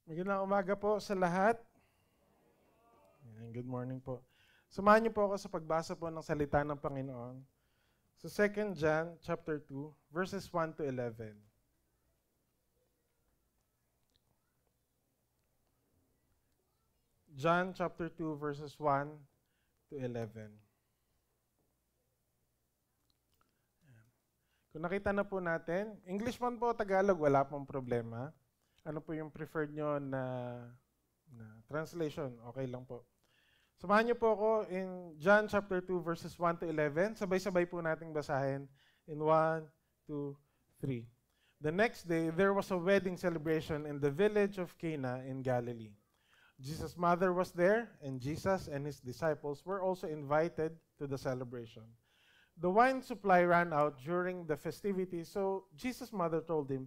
Magandang umaga po sa lahat. Good morning po. Samahan niyo po ako sa pagbasa po ng salita ng Panginoon sa 2 John chapter 2, verses 1 to 11. John chapter 2, verses 1 to 11. Kung nakita na po natin, English man po, Tagalog, wala pong problema. Ano po yung preferred nyo na translation? Okay lang po. Samahan niyo po ako in John chapter 2 verses 1 to 11. Sabay-sabay po nating basahin in 1, 2, 3. The next day, there was a wedding celebration in the village of Cana in Galilee. Jesus' mother was there, and Jesus and his disciples were also invited to the celebration. The wine supply ran out during the festivities, so Jesus' mother told him,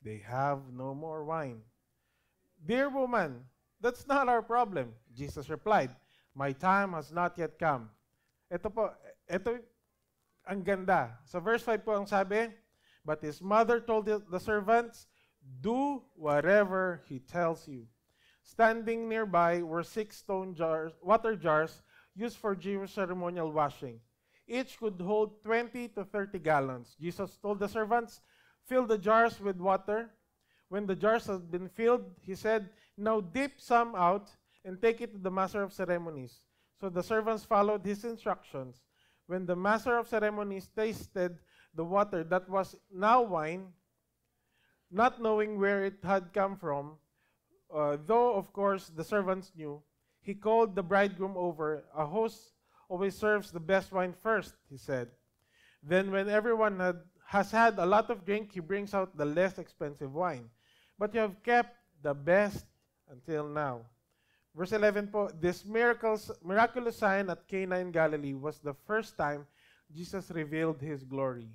"They have no more wine." "Dear woman, that's not our problem," Jesus replied. "My time has not yet come." Ito ang ganda. Sa verse 5 po ang sabi, but his mother told the servants, "Do whatever he tells you." Standing nearby were 6 stone water jars used for Jewish ceremonial washing. Each could hold 20 to 30 gallons. Jesus told the servants, "Fill the jars with water." When the jars had been filled, he said, "Now dip some out and take it to the master of ceremonies." So the servants followed his instructions. When the master of ceremonies tasted the water that was now wine, not knowing where it had come from, though of course the servants knew, he called the bridegroom over. "A host always serves the best wine first," he said. "Then when everyone has had a lot of drink, he brings out the less expensive wine. But you have kept the best until now." Verse 11 po, this miraculous sign at Cana in Galilee was the first time Jesus revealed His glory,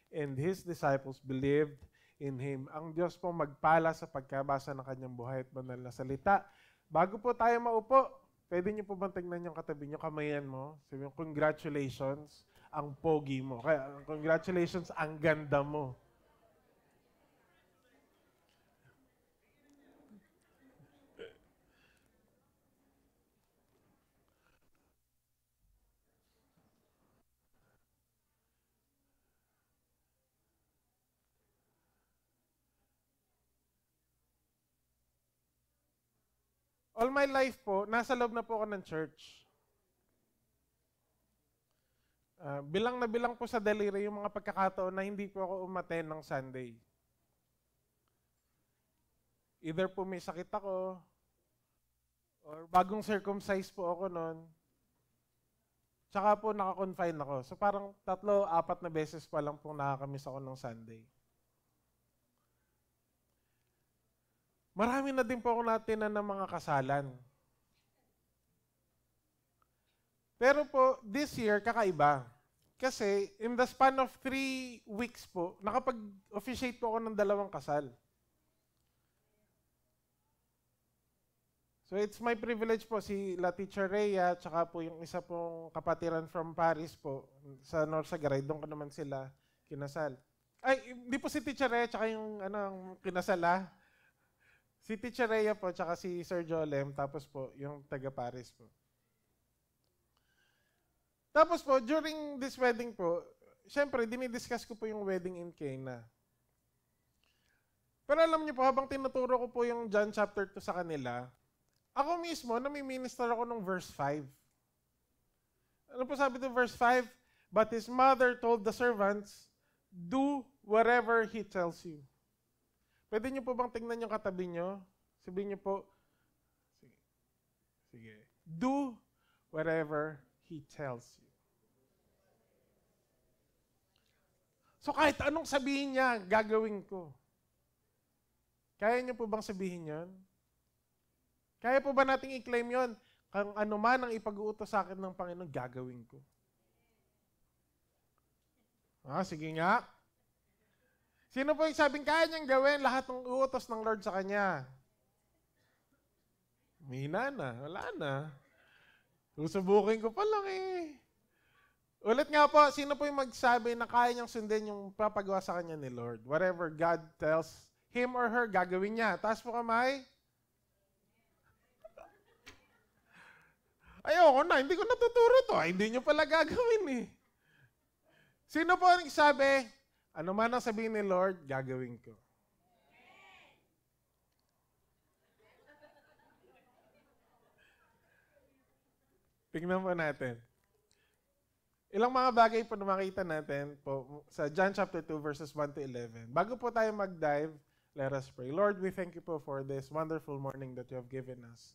and His disciples believed in Him. Ang Diyos po magpala sa pagkabasa ng Kanyang buhay at banal na salita. Bago po tayo maupo, pwede niyo po bang tingnan yung katabi niyo, kamayan mo? Sabi mo, congratulations, ang pogi mo. Kaya, congratulations, ang ganda mo. All my life po, nasa loob na po ako ng church. Bilang na bilang po sa daliri yung mga pagkakataon na hindi po ako umaten ng Sunday. Either po may sakit ako, or bagong circumcised po ako noon, tsaka po naka-confine ako. So parang 3-4 na beses pa lang po nakakamiss ako ng Sunday. Marami na din po ako natinan ng mga kasalan. Pero po, this year, kakaiba. Kasi, in the span of 3 weeks po, nakapag-officiate po ako ng 2 kasal. So, it's my privilege po, si La Teacher Rhea, tsaka po yung isa pong kapatiran from Paris po, sa North Sagaray, doon ko naman sila kinasal. Ay, hindi po si Teacher Rhea, tsaka yung kinasal Si Teacher Rhea po, tsaka si Sir Jolem, tapos po, yung taga-Paris po. Tapos po, during this wedding po, syempre, dinidiscuss ko po yung wedding in Cana. Pero alam niyo po, habang tinuturo ko po yung John chapter 2 sa kanila, ako mismo, nami-minister ako ng verse 5. Ano po sabi ng verse 5? But his mother told the servants, "Do whatever he tells you." Pwede niyo po bang tingnan yung katabi niyo? Sabihin niyo po, sige. Do whatever he tells you. So kahit anong sabihin niya, gagawin ko. Kaya niyo po bang sabihin yon? Kaya po ba nating i-claim yon? Kung ano man ang ipag-uutos sa akin ng Panginoon, gagawin ko. Sige nga. Sino po yung sabing kaya niyang gawin lahat ng utos ng Lord sa kanya? Mahina na. Wala na. Susubukin ko pa lang Ulit nga po, sino po yung magsabi na kaya niyang sundin yung papagawa sa kanya ni Lord? Whatever God tells him or her, gagawin niya. Taas po kamay. Ayoko na, hindi ko natuturo to. Ay, hindi nyo pala gagawin eh. Sino po ang sabi, ano man ang sabihin ni Lord, gagawin ko. Tingnan po natin. Ilang mga bagay po na makita natin po sa John chapter 2 verses 1 to 11. Bago po tayo mag-dive, let us pray. Lord, we thank you po for this wonderful morning that you have given us.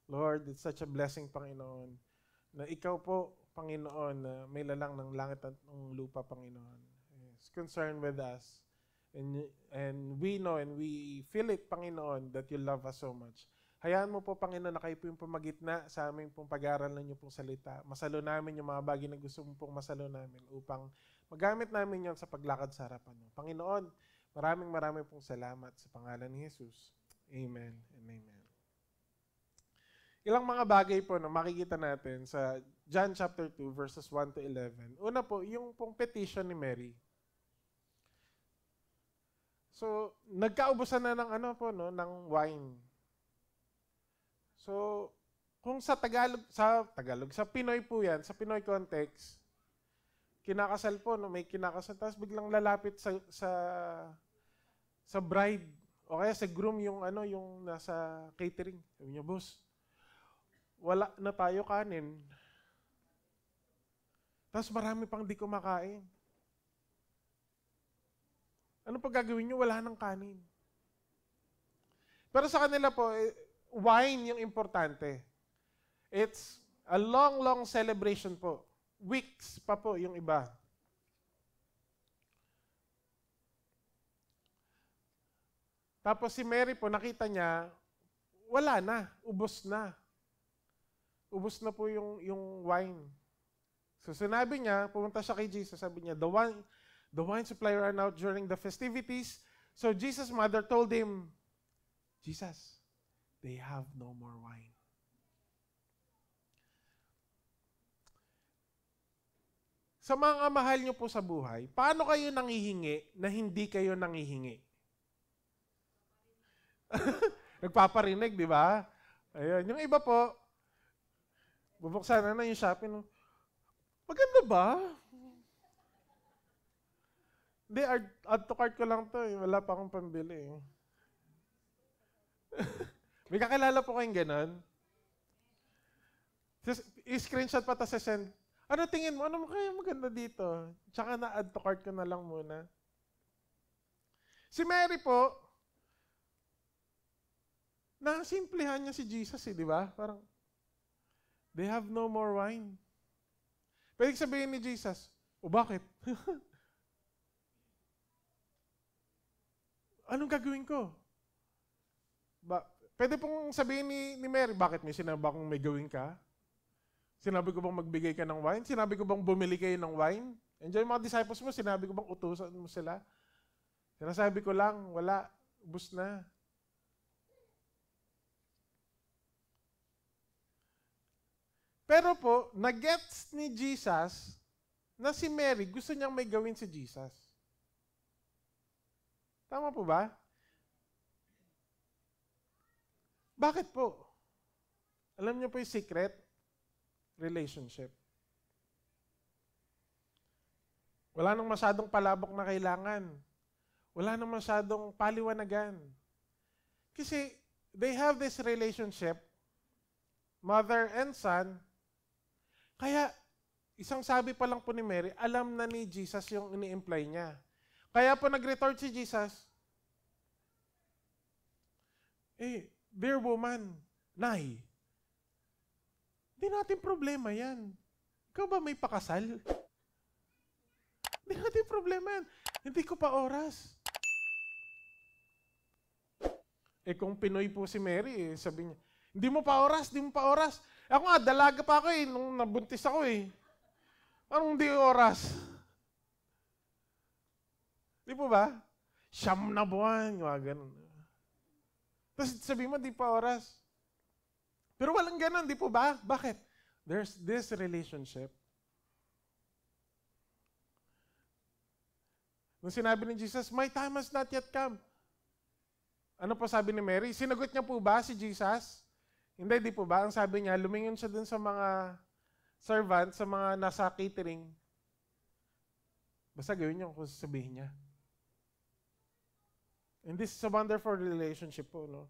Lord, it's such a blessing, Panginoon, na ikaw po, Panginoon, na may lalang ng langit at ng lupa, Panginoon, is concerned with us. And we know and we feel it, Panginoon, that you love us so much. Hayaan mo po, Panginoon, na kayo po yung pamagitna sa aming pong pag-aaral ng inyong pong salita. Masalo namin yung mga bagay na gusto mo pong masalo namin upang magamit namin yon sa paglakad sa harapan mo. Panginoon, maraming pong salamat sa pangalan ni Jesus. Amen and amen. Ilang mga bagay po na makikita natin sa John chapter 2 verses 1 to 11. Una po, yung pong petition ni Mary. So, nagkaubusan na ng ng wine. So, kung sa Pinoy po yan, sa Pinoy context, kinakasal po, may kinakasal, tapos biglang lalapit sa bride, o kaya sa groom yung nasa catering. Sabi niya, boss, wala na tayo kanin. Tapos marami pang di kumakain. Ano pa gagawin nyo? Wala nang kanin. Pero sa kanila po, wine yung importante. It's a long celebration po. Weeks pa po yung iba. Tapos si Mary po, nakita niya, wala na, ubos na. Ubos na po yung wine. So sinabi niya, pumunta siya kay Jesus, sabi niya, the wine supply ran out during the festivities. So Jesus' mother told him, Jesus, they have no more wine. Sa mga mahal niyo po sa buhay, paano kayo nangihingi na hindi kayo nangihingi? Nagpaparinig, di ba? Ayun. Yung iba po, bubuksan na yung Shopee. Maganda ba? Hindi, add to cart ko lang to. Wala pa akong pambili. May kakilala po kayong ganon? I-screenshot pa tapos send. Ano tingin mo? Ano kaya maganda dito? Tsaka na-add to cart ko na lang muna. Si Mary po, nasimplihan niya si Jesus di ba? Parang, they have no more wine. Pwede sabihin ni Jesus, o bakit? Anong gagawin ko? Pwede pong sabihin ni Mary, bakit may sinabi akong may gawin ka? Sinabi ko bang magbigay ka ng wine? Sinabi ko bang bumili kayo ng wine? Enjoy mga disciples mo, sinabi ko bang utusan mo sila? Sinasabi ko lang, wala, ubus na. Pero po, nag-gets ni Jesus na si Mary gusto niyang may gawin si Jesus. Tama po ba? Bakit po? Alam niyo po yung secret? Relationship. Wala nang masyadong palabok na kailangan. Wala nang masyadong paliwanagan. Kasi they have this relationship, mother and son. Kaya, isang sabi pa lang po ni Mary, alam na ni Jesus yung ini-imply niya. Kaya po nag-retort si Jesus, dear woman, Nay, di natin problema yan. Ikaw ba may pakasal? Di natin problema yan. Hindi ko pa oras. Kung Pinoy po si Mary, sabi niya, hindi mo pa oras, di mo pa oras. Ako nga, dalaga pa ako nung nabuntis ako Anong di oras? Di po ba? 9 na buwan, ganun. Tapos sabi mo, di pa oras. Pero walang ganun, di po ba? Bakit? There's this relationship. Nung sinabi ni Jesus, my time has not yet come. Ano pa sabi ni Mary? Sinagot niya po ba si Jesus? Hindi, di po ba? Ang sabi niya, lumingon siya dun sa mga servant, sa mga nasa catering. Basta gawin niyo kung sasabihin niya. And this is a wonderful relationship po, no?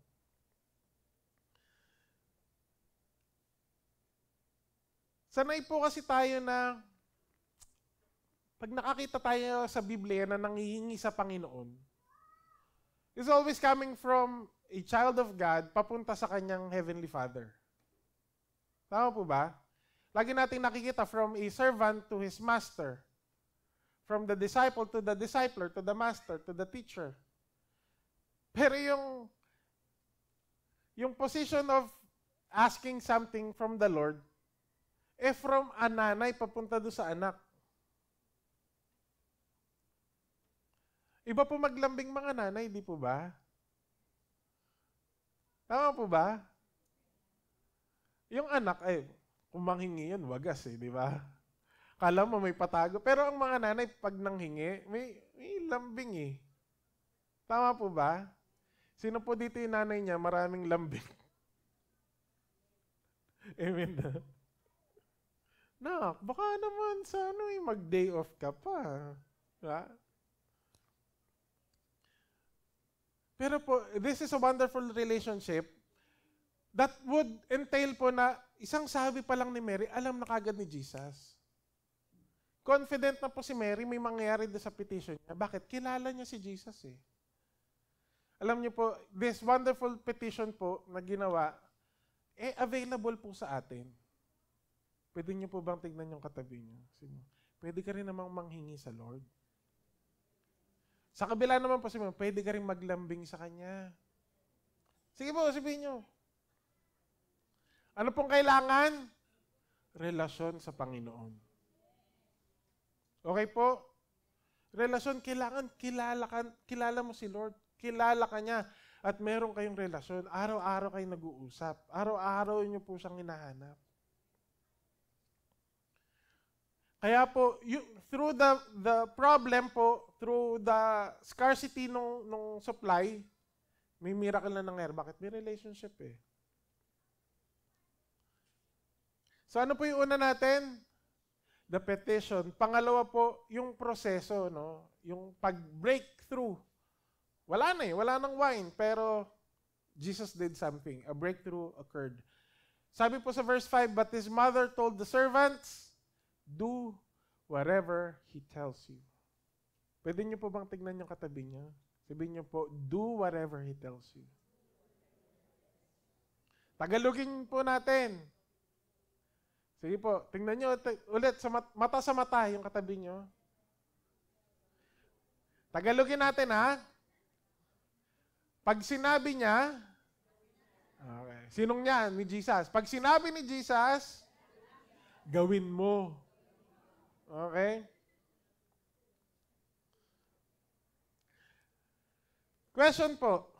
Sanay po kasi tayo na pag nakakita tayo sa Biblia na nanghihingi sa Panginoon, it's always coming from a child of God papunta sa kanyang Heavenly Father. Tama po ba? Lagi natin nakikita from a servant to his master, from the disciple to the discipler, to the master, to the teacher. Pero yung position of asking something from the Lord, from a nanay papunta doon sa anak. Iba po maglambing mga nanay, di po ba? Tama po ba? Yung anak, kung manghingi yun, wagas di ba? Kala mo may patago. Pero ang mga nanay, pag nanghingi, may lambing Tama po ba? Sino po dito yung nanay niya, maraming lambing? Amen na. Nak, baka naman sa mag-day off ka pa. Ha? Pero po, this is a wonderful relationship that would entail po na isang sabi pa lang ni Mary, alam na kagad ni Jesus. Confident na po si Mary, may mangyayari doon sa petition niya. Bakit? Kilala niya si Jesus Alam niyo po, this wonderful petition po na ginawa, available po sa atin. Pwede niyo po bang tignan yung katabi niyo? Pwede ka rin namang manghingi sa Lord. Sa kabila naman po sabihin, pwede ka rin maglambing sa Kanya. Sige po, sabihin niyo. Ano pong kailangan? Relasyon sa Panginoon. Okay po? Relasyon, kailangan kilala mo si Lord. Kilala ka niya. At meron kayong relasyon. Araw-araw kayong nag-uusap. Araw-araw niyo po siyang hinahanap. Kaya po, through the problem po, through the scarcity nung supply, may miracle na nangyari. Bakit? May relationship So ano po yung una natin? The petition. Pangalawa po, yung proseso, no? Yung pag-breakthrough. Wala wala nang wine, pero Jesus did something. A breakthrough occurred. Sabi po sa verse 5, but his mother told the servants, do whatever he tells you. Pwede niyo po bang tignan yung katabi niyo? Sabihin niyo po, do whatever he tells you. Tagalogin po natin. Sige po, tingnan niyo ulit sa mata sa mata yung katabi niyo. Tagalogin natin Pag sinabi niya, okay. Sinong niya? Ni Jesus. Pag sinabi ni Jesus, gawin mo. Okay? Question po.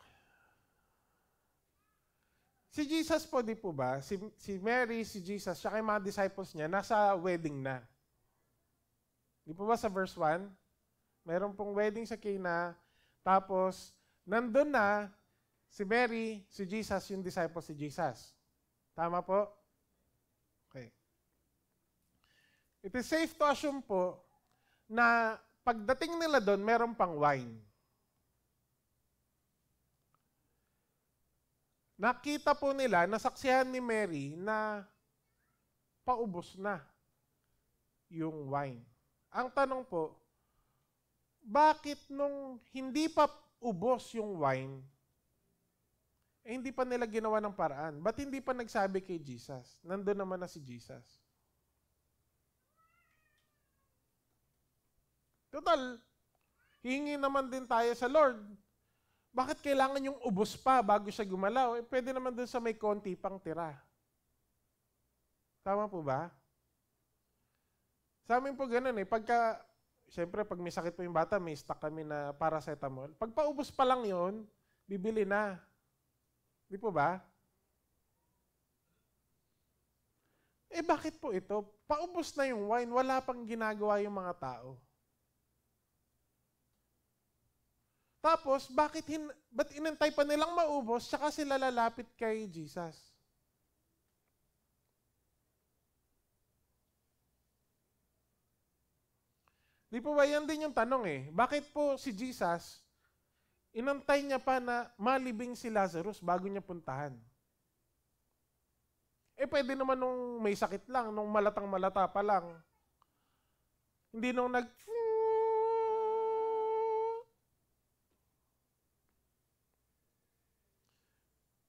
Si Jesus po, di po ba? Si Mary, si Jesus, siya kay mga disciples niya, nasa wedding na. Di po ba sa verse 1? Meron pong wedding sa Cana, tapos nandun na si Mary, si Jesus, yung disciples si Jesus. Tama po? Okay. It is safe to assume po na pagdating nila doon, meron pang wine. Nakita po nila, nasaksihan ni Mary na paubos na yung wine. Ang tanong po, bakit nung hindi pa ubos yung wine, hindi pa nila ginawa ng paraan? Ba't hindi pa nagsabi kay Jesus? Nandun naman na si Jesus. Total, hingi naman din tayo sa Lord. Bakit kailangan yung ubos pa bago siya gumalaw? Pwede naman dun sa may konti pang tira. Tama po ba? Sa amin po ganun siyempre pag may sakit po yung bata, may stock kami na paracetamol. Pag paubos pa lang yon, bibili na. Di po ba? Bakit po ito? Paubos na yung wine, wala pang ginagawa yung mga tao. Tapos, ba't inantay pa nilang maubos, tsaka sila lalapit kay Jesus? Di po ba yan din yung tanong eh? Bakit po si Jesus, inantay niya pa na malibing si Lazarus bago niya puntahan? Pwede naman nung may sakit lang, nung malatang malata pa lang. Hindi nung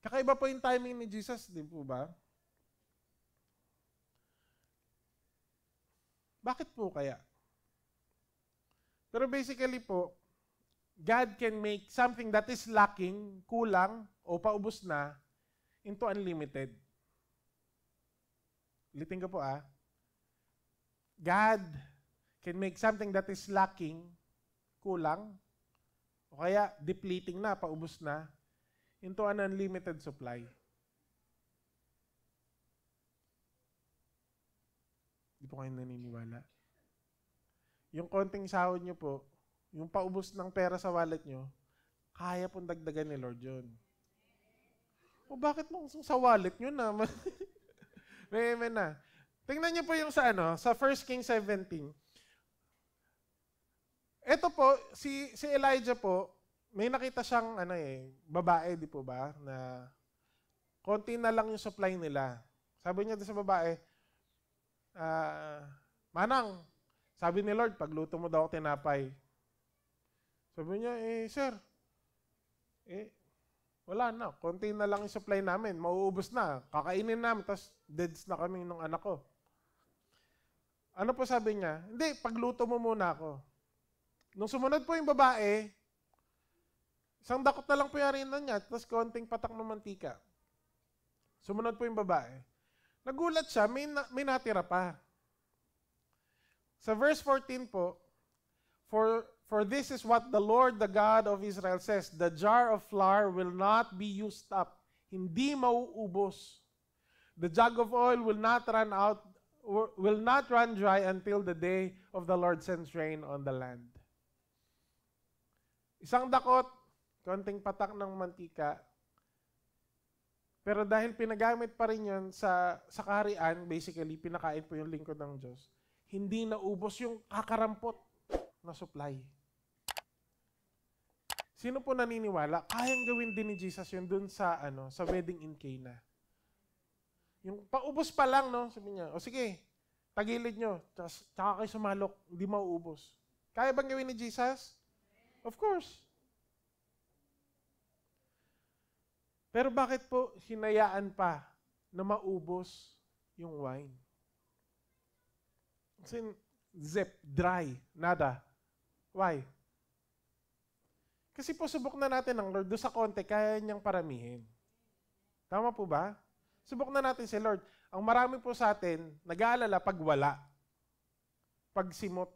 Kakaiba po yung timing ni Jesus, di po ba? Bakit po kaya? Pero basically po, God can make something that is lacking, kulang, o paubos na, into unlimited. Ulitin ko po God can make something that is lacking, kulang, o kaya depleting na, paubos na, into an unlimited supply. Di po kayo naniniwala. Yung konting sahod nyo po, yung paubos ng pera sa wallet nyo, kaya pong dagdagan ni Lord yun. O bakit mo sa wallet nyo na? May na. Tingnan nyo po yung sa sa 1 Kings 17. Ito po, si Elijah po, may nakita siyang babae, di po ba, na konti na lang yung supply nila. Sabi niya sa babae, Manang, sabi ni Lord, pagluto mo daw ako tinapay. Sabi niya, sir, wala na, konti na lang yung supply namin, mauubos na, kakainin namin, tapos deads na kami ng anak ko. Ano po sabi niya? Hindi, pagluto mo muna ako. Nung sumunod po yung babae, isang dakot na lang po yung harina niya, tapos konting patak ng mantika. Sumunod po yung babae. Nagulat siya, may natira pa. Sa verse 14 po, For this is what the Lord, the God of Israel says, the jar of flour will not be used up, hindi mauubos. The jug of oil will not run dry until the day of the Lord sends rain on the land. Isang dakot, konting patak ng mantika. Pero dahil pinagamit pa rin yun sa kaharian, basically, pinakain po yung lingkod ng Diyos, hindi naubos yung kakarampot na supply. Sino po naniniwala? Kayang gawin din ni Jesus yun dun sa wedding in Cana. Yung paubos pa lang, no? Sabi niya, o sige, tagilid nyo, tsaka kayo sumalok, hindi mauubos. Kaya bang gawin ni Jesus? Of course. Pero bakit po hinayaan pa na maubos yung wine? Kasi zip, dry, nada. Why? Kasi po subok na natin ng Lord, doon sa konti, kaya niyang paramihin. Tama po ba? Subok na natin si Lord. Ang marami po sa atin, nag-aalala pag wala. Pag simot.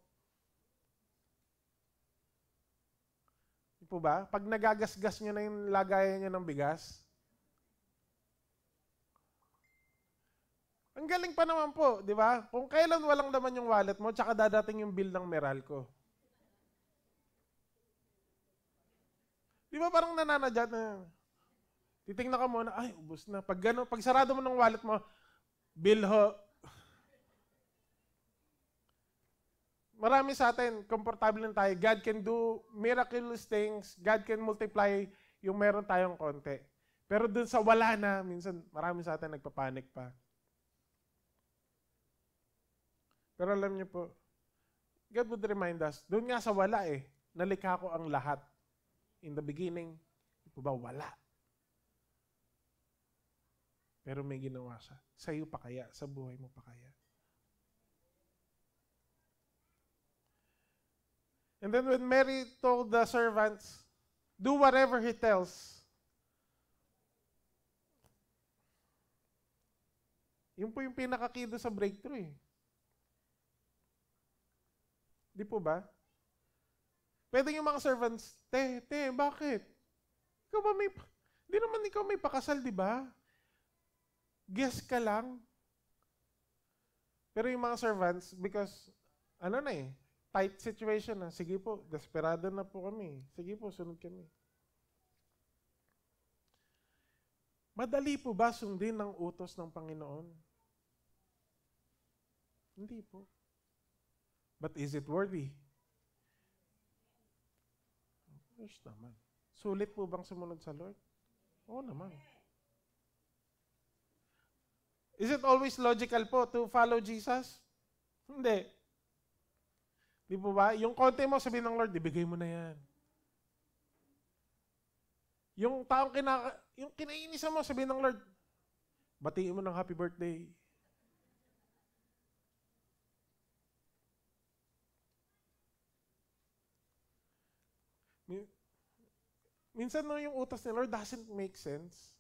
Po ba? Pag nagagasgas nyo na yung lagayan nyo ng bigas, ang galing pa naman po, di ba? Kung kailan walang laman yung wallet mo, tsaka dadating yung bill ng Meralco. Di ba parang nananadya na, titingnan ka muna, ay, ubos na. Pag sarado mo ng wallet mo, bill ho. Marami sa atin, komportable lang tayo. God can do miraculous things. God can multiply yung meron tayong konti. Pero dun sa wala na, minsan marami sa atin nagpapanik pa. Pero alam niyo po, God would remind us, dun nga sa wala nalikha ko ang lahat. In the beginning, ito ba wala? Pero may ginawa siya. Sa iyo pa kaya? Sa buhay mo pa kaya? And then when Mary told the servants, do whatever he tells, yun po yung pinaka-key sa breakthrough Di po ba? Pwede yung mga servants, bakit? Ikaw ba di naman ikaw may pakasal, di ba? Guess ka lang. Pero yung mga servants, because, tight situation na. Sige po, desperado na po kami. Sige po, sunod kami. Madali po ba sundin ang utos ng Panginoon? Hindi po. But is it worthy? Yes naman. Sulit po bang sumunod sa Lord? Oo naman. Is it always logical po to follow Jesus? Hindi. Di po ba? Yung konti mo, sabihin ng Lord, ibigay mo na yan. Yung taong yung kinainisan mo, sabihin ng Lord, batiin mo ng happy birthday. Minsan no, yung utos ni Lord doesn't make sense.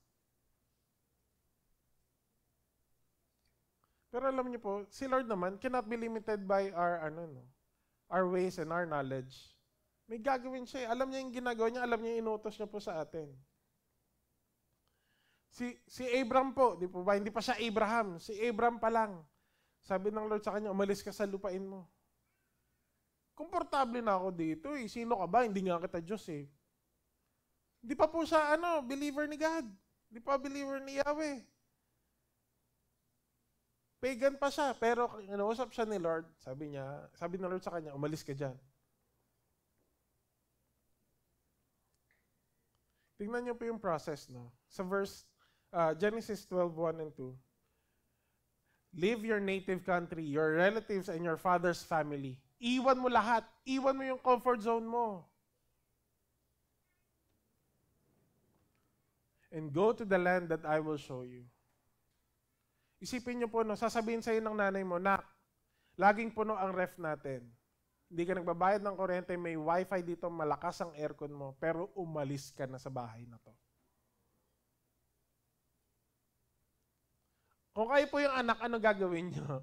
Pero alam niyo po, si Lord naman cannot be limited by our ways and our knowledge. May gagawin siya. Alam niya yung ginagawa niya, alam niya yung inutos niya po sa atin. Si Abraham po, di po ba? Hindi pa siya Abraham. Si Abraham pa lang. Sabi ng Lord sa kanya, umalis ka sa lupain mo. Komportable na ako dito eh. Sino ka ba? Hindi nga kita Diyos eh. Hindi pa po siya believer ni God. Hindi pa believer ni Yahweh. Pagan pa siya, pero kinausap siya ni Lord. Sabi ng Lord sa kanya, umalis ka dyan. Tingnan niyo po yung process, no? Sa verse, Genesis 12:1 and 2. Leave your native country, your relatives, and your father's family. Iwan mo lahat. Iwan mo yung comfort zone mo. And go to the land that I will show you. Isipin niyo po, no, sasabihin sa'yo ng nanay mo, Nak, laging puno ang ref natin. Hindi ka nagbabayad ng kuryente, may wifi dito, malakas ang aircon mo, pero umalis ka na sa bahay na to. Kung kayo po yung anak, ano gagawin niyo?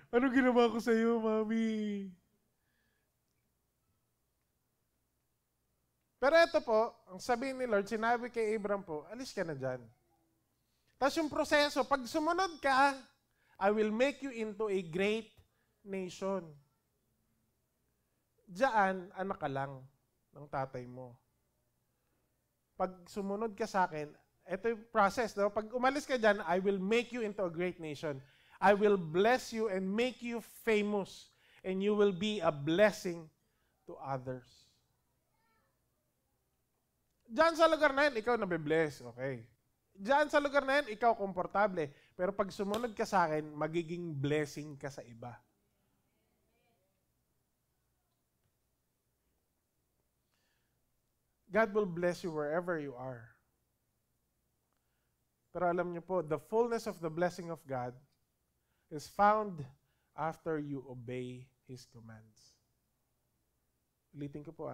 Ano ginawa ko sa'yo, mami? Pero ito po, ang sabihin ni Lord, sinabi kay Abraham po, alis ka na dyan. Tapos yung proseso, pag sumunod ka, I will make you into a great nation. Diyan, anak ka lang ng tatay mo. Pag sumunod ka sa akin, ito yung process. No? Pag umalis ka dyan, I will make you into a great nation. I will bless you and make you famous. And you will be a blessing to others. Diyan sa lugar na yan, ikaw nabibless. Okay. Diyan sa lugar na yan, ikaw komportable. Pero pag sumunod ka sa akin, magiging blessing ka sa iba. God will bless you wherever you are. Pero alam niyo po, the fullness of the blessing of God is found after you obey His commands. Ulitin ko po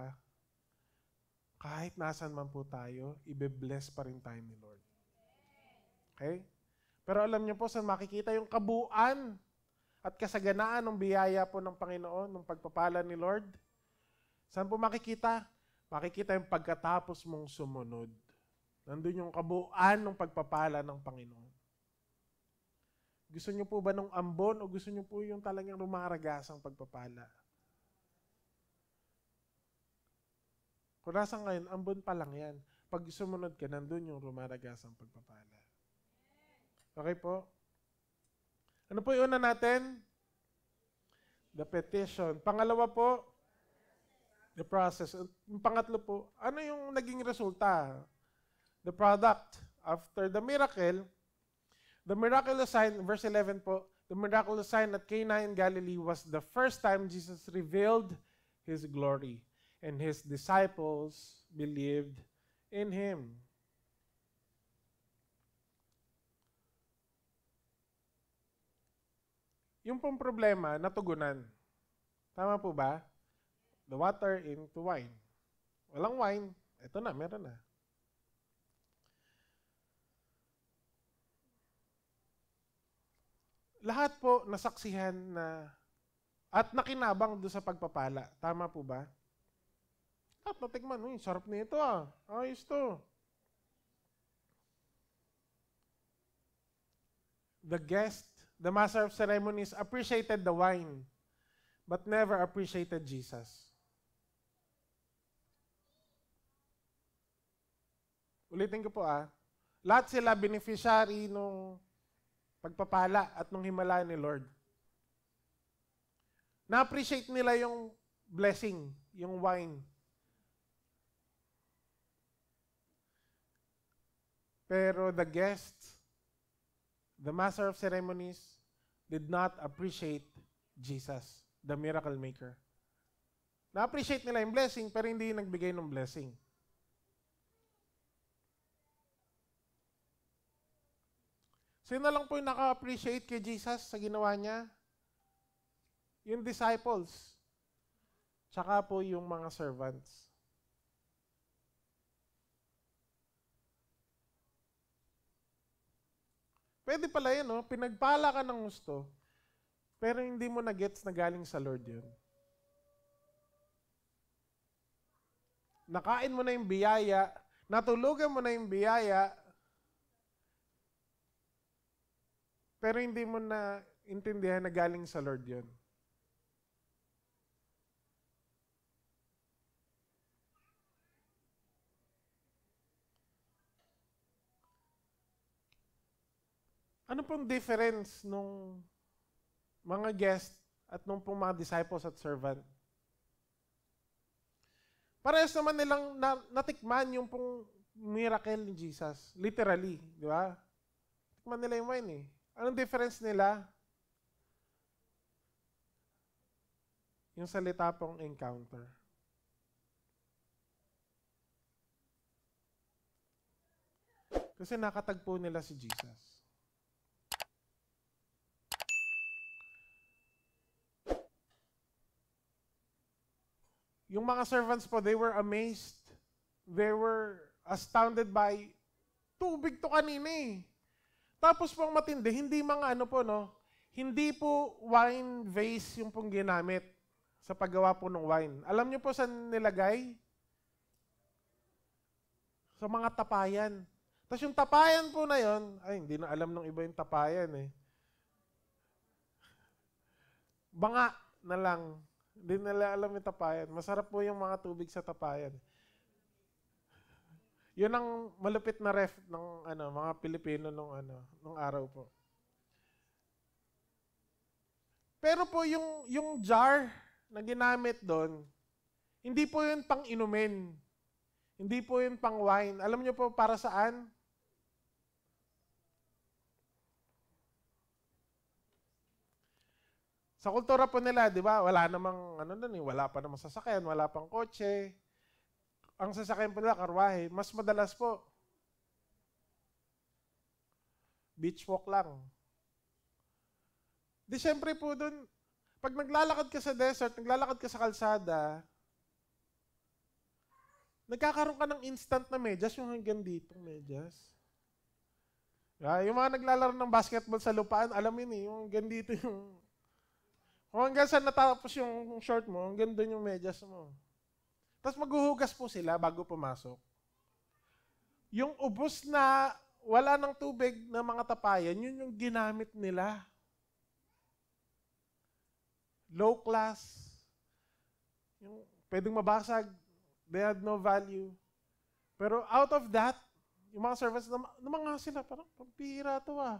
kahit nasan man po tayo, ibe-bless pa rin tayo ni Lord. Okay? Pero alam niyo po, saan makikita yung kabuuan at kasaganaan ng biyaya po ng Panginoon, ng pagpapala ni Lord? Saan po makikita? Makikita yung pagkatapos mong sumunod. Nandun yung kabuuan ng pagpapala ng Panginoon. Gusto niyo po ba ng ambon o gusto niyo po yung talagang rumaragasang pagpapala? Kung nasa ngayon, ambon pa lang yan. Pag sumunod ka, nandun yung rumaragasang pagpapala. Okay po? Ano po yung una natin? The petition. Pangalawa po, the process. Yung pangatlo po, ano yung naging resulta? The product. After the miraculous sign, verse 11 po, the miraculous sign at Cana in Galilee was the first time Jesus revealed His glory, and His disciples believed in Him. Yung pong problema, natugunan. Tama po ba? The water into wine. Walang wine, eto na, meron na. Lahat po nasaksihan na at nakinabang doon sa pagpapala. Tama po ba? At natikman, sarap na ito ayos to. The master of ceremonies appreciated the wine, but never appreciated Jesus. Ulitin ko po lahat sila beneficiary nung pagpapala at nung himala ni Lord. Na-appreciate nila yung blessing, yung wine. Pero the guests, the master of ceremonies, did not appreciate Jesus, the miracle maker. Na-appreciate nila yung blessing, pero hindi nagbigay ng blessing. Sino lang po yung naka-appreciate kay Jesus sa ginawa niya? Yung disciples. Tsaka po yung mga servants. Pwede pala yun, no? Pinagpala ka ng gusto, pero hindi mo na-gets na galing sa Lord yun. Nakain mo na yung biyaya, natulugan mo na yung biyaya, pero hindi mo na intindihan na galing sa Lord yun. Ano pong difference nung mga guest at nung pong mga disciples at servant? Parehas naman nilang natikman yung pong miracle ni Jesus. Literally, di ba? Tikman nila yung wine eh. Anong difference nila? Yung salita pong encounter. Kasi nakatagpo nila si Jesus. Yung mga servants po, they were amazed. They were astounded by tubig to kanina eh. Tapos pong matindi, hindi mga ano po, no? Hindi po wine vase yung pong ginamit sa paggawa po ng wine. Alam niyo po saan nilagay? Sa mga tapayan. Tapos yung tapayan po na yon, ay hindi na alam ng iba yung tapayan eh. Banga na lang. Hindi nila alam yung tapayan. Masarap po yung mga tubig sa tapayan. Yun ang malupit na ref ng mga Pilipino nung araw po. Pero po yung jar na ginamit doon, hindi po yun pang inumin. Hindi po yun pang wine. Alam niyo po para saan? Sa kultura po nila, di ba, wala namang, wala pa namang sasakyan, wala pang kotse. Ang sasakyan po nila, karwahe. Mas madalas po, beach walk lang. Di syempre po doon, pag naglalakad ka sa desert, naglalakad ka sa kalsada, nagkakaroon ka ng instant na medyas, yung hanggang dito medyas. Yung mga naglalaro ng basketball sa lupaan, alam yun eh, yung hanggang dito yung kung hanggang saan natapos yung short mo, hanggang doon yung medyas mo. Tapos maghuhugas po sila bago pumasok. Yung ubos na wala ng tubig na mga tapayan, yun yung ginamit nila. Low class. Yung pwedeng mabasag. They had no value. Pero out of that, yung mga servants, namanga sila, parang pampira to ah.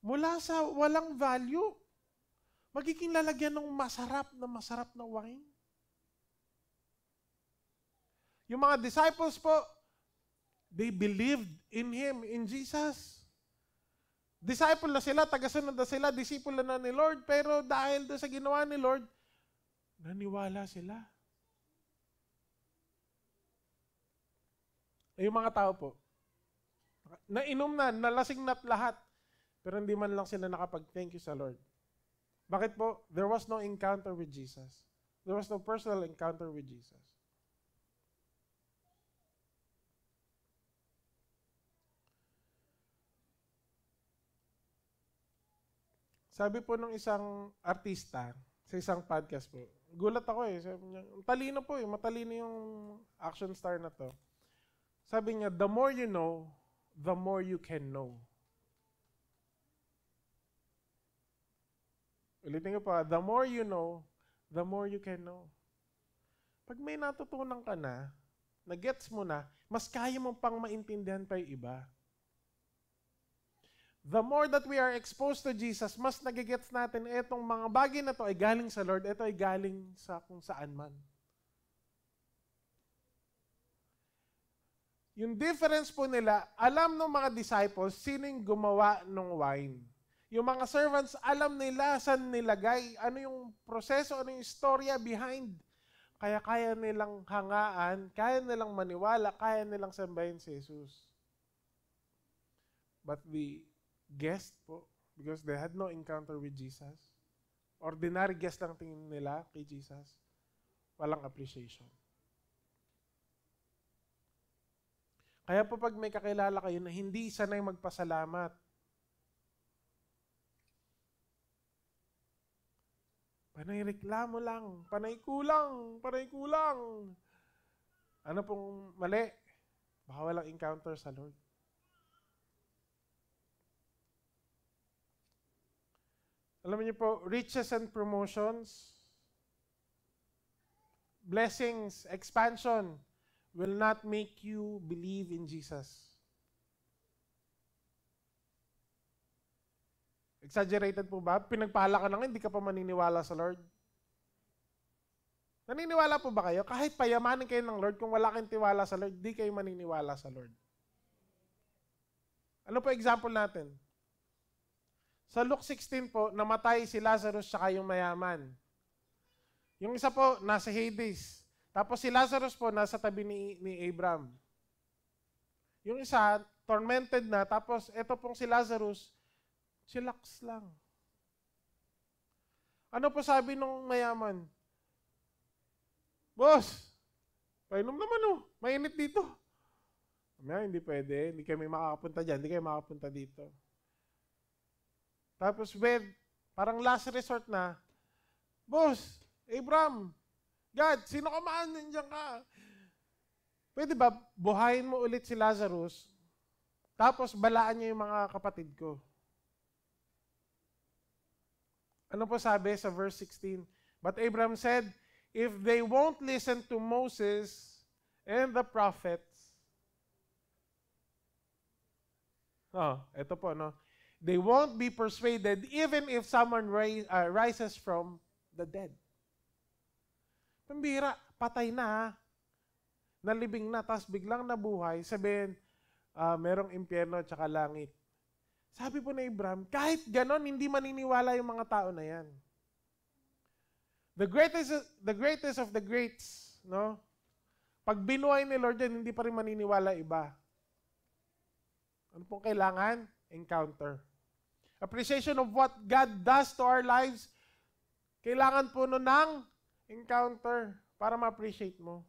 Mula sa walang value, magiging lalagyan ng masarap na wine. Yung mga disciples po, they believed in Him, in Jesus. Disciple na sila, tagasunod na sila, disciple na ni Lord, pero dahil doon sa ginawa ni Lord, naniwala sila. Yung mga tao po, nainom na, nalasing na't lahat, pero hindi man lang sila nakapag-thank you sa Lord. Bakit po? There was no encounter with Jesus. There was no personal encounter with Jesus. Sabi po ng isang artista sa isang podcast po, gulat ako eh. Sabi niya, talino po eh, matalino yung action star na to. Sabi niya, the more you know, the more you can know. Ulitin ko pa, the more you know, the more you can know. Pag may natutunan ka na gets mo na, mas kaya mo pang maintindihan pa yung iba. The more that we are exposed to Jesus, mas nagigets natin itong mga bagay na to ay galing sa Lord, ito ay galing sa kung saan man. Yung difference po nila, alam ng mga disciples sino yung gumawa ng wine. Yung mga servants, alam nila saan nilagay, ano yung proseso, ano yung storya behind. Kaya nilang hangaan, kaya nilang maniwala, kaya nilang sambahin si Jesus. But the guest po, because they had no encounter with Jesus, ordinary guest lang tingin nila kay Jesus, walang appreciation. Kaya po pag may kakilala kayo na hindi sanay magpasalamat, panay reklamo lang, panay kulang. Ano pong mali? Baka walang encounter sa Lord. Alam niyo po, riches and promotions, blessings, expansion, will not make you believe in Jesus. Exaggerated po ba? Pinagpala ka na nga, hindi ka pa maniniwala sa Lord. Naniniwala po ba kayo? Kahit payamanin kayo ng Lord, kung wala kayong tiwala sa Lord, di kayo maniniwala sa Lord. Ano po example natin? Sa Luke 16 po, namatay si Lazarus saka yung mayaman. Yung isa po, nasa Hades. Tapos si Lazarus po, nasa tabi ni Abraham. Yung isa, tormented na. Tapos ito pong si Lazarus, chillax lang. Ano po sabi nung mayaman? Boss, painom naman oh. Mainit dito. Hindi pwede. Hindi kami makakapunta dyan. Hindi kayo makapunta dito. Tapos parang last resort na, Boss, Abraham, God, sino ka man, nandiyan ka? Pwede ba buhayin mo ulit si Lazarus, tapos balaan niya yung mga kapatid ko? Ano po sabi sa verse 16? But Abraham said, if they won't listen to Moses and the prophets, ito po, no? They won't be persuaded even if someone rises from the dead. Pambira, patay na, nalibing na, tapos biglang nabuhay, sabihin, merong impyerno at saka langit. Sabi po na Abraham, kahit ganon, hindi maniniwala yung mga tao na yan. The greatest of the greats, no? Pag binuhay ni Lord yan, hindi pa rin maniniwala iba. Ano pong kailangan? Encounter. Appreciation of what God does to our lives, kailangan po nun ng encounter para ma-appreciate mo.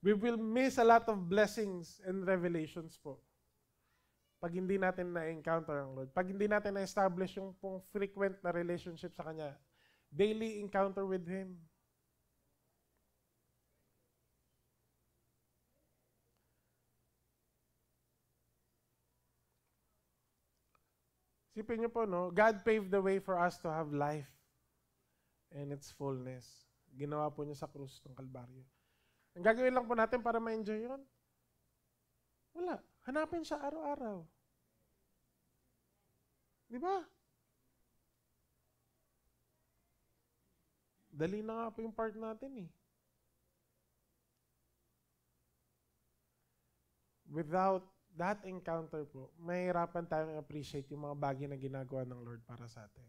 We will miss a lot of blessings and revelations po pag hindi natin na-encounter ang Lord. Pag hindi natin na-establish yung pong frequent na relationship sa Kanya. Daily encounter with Him. Sipin niyo po, no? God paved the way for us to have life and its fullness. Ginawa po niya sa krus ng Kalbaryo. Ang gagawin lang po natin para ma-enjoy yun? Wala. Hanapin siya araw-araw. Di ba? Dali na nga po yung part natin eh. Without that encounter po, mahirapan tayong appreciate yung mga bagay na ginagawa ng Lord para sa atin.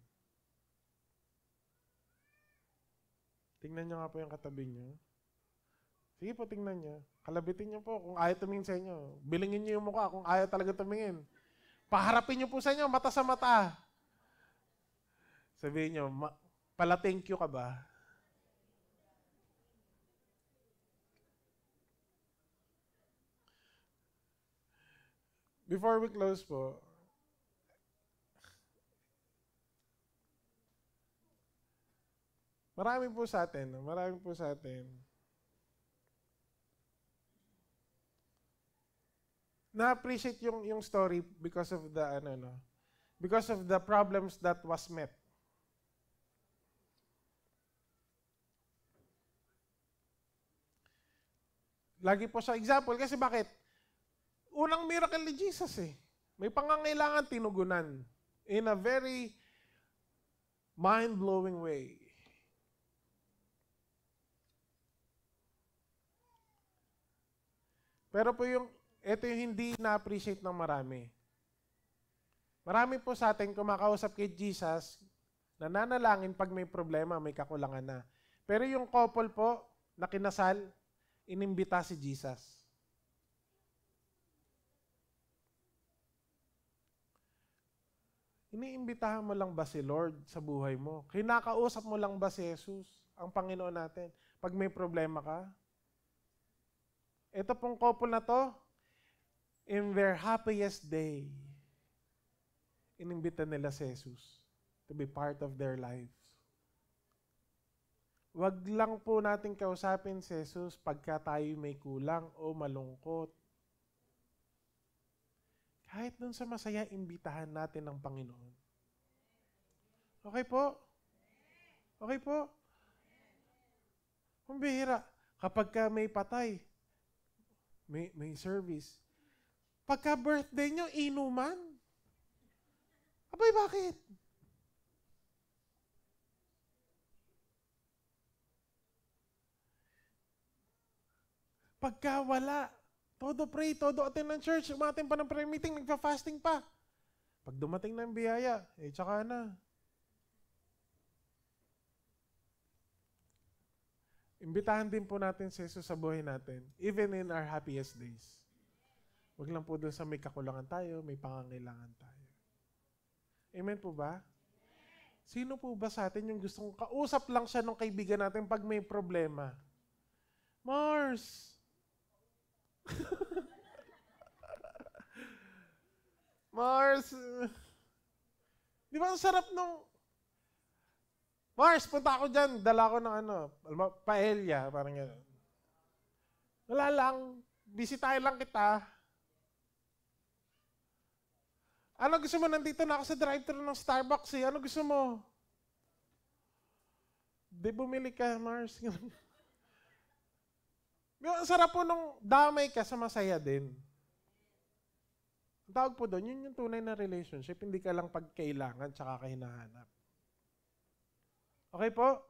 Tingnan nyo nga po yung katabi nyo. Sige po, tingnan nyo. Kalabitin nyo po kung ayaw tumingin sa inyo. Bilingin nyo yung mukha kung ayaw talaga tumingin. Paharapin nyo po sa inyo, mata sa mata. Sabihin nyo, pala thank you ka ba? Before we close po, marami po sa atin na-appreciate yung story because of the because of the problems that was met. Lagi po sa example kasi bakit? unang miracle ni Jesus eh. May pangangailangan tinugunan in a very mind-blowing way. Pero po ito yung hindi na-appreciate ng marami. Marami po sa atin kumakausap kay Jesus, nananalangin pag may problema, may kakulangan na. Pero yung couple po na kinasal, inimbita si Jesus. Iniimbitahan mo lang ba si Lord sa buhay mo? Kinakausap mo lang ba si Jesus, ang Panginoon natin, pag may problema ka? Ito pong couple na to, in their happiest day, inimbita nila si Jesus to be part of their lives. Wag lang po natin kausapin si Jesus pagka tayo may kulang o malungkot. Kahit dun sa masaya, imbitahan natin ang Panginoon. Okay po? Okay po? Kung bihira, kapag ka may patay, may service. Pagka birthday nyo, inuman. Abay, bakit? Pagka wala, todo pray, todo attend ng church, umatin pa ng prayer meeting, nagpa-fasting pa. Pag dumating na ang biyaya, tsaka na. Imbitahan din po natin si Jesus sa buhay natin, even in our happiest days. Huwag lang po doon sa may kakulangan tayo, may pangangailangan tayo. Amen po ba? Sino po ba sa atin yung gustong kausap lang siya ng kaibigan natin pag may problema? Mars! Mars! Di ba ang sarap nung... Mars, punta ako dyan. Dala ko ng paella. Parang gano'n. Wala lang. Bisitahin lang kita. Ano gusto mo? Nandito na ako sa drive-thru ng Starbucks eh. Ano gusto mo? Di bumili ka, Mars. Ang sarap po nung damay ka sa masaya din. Ang tawag po doon, yun yung tunay na relationship. Hindi ka lang pagkailangan tsaka ka hinahanap. Okay po?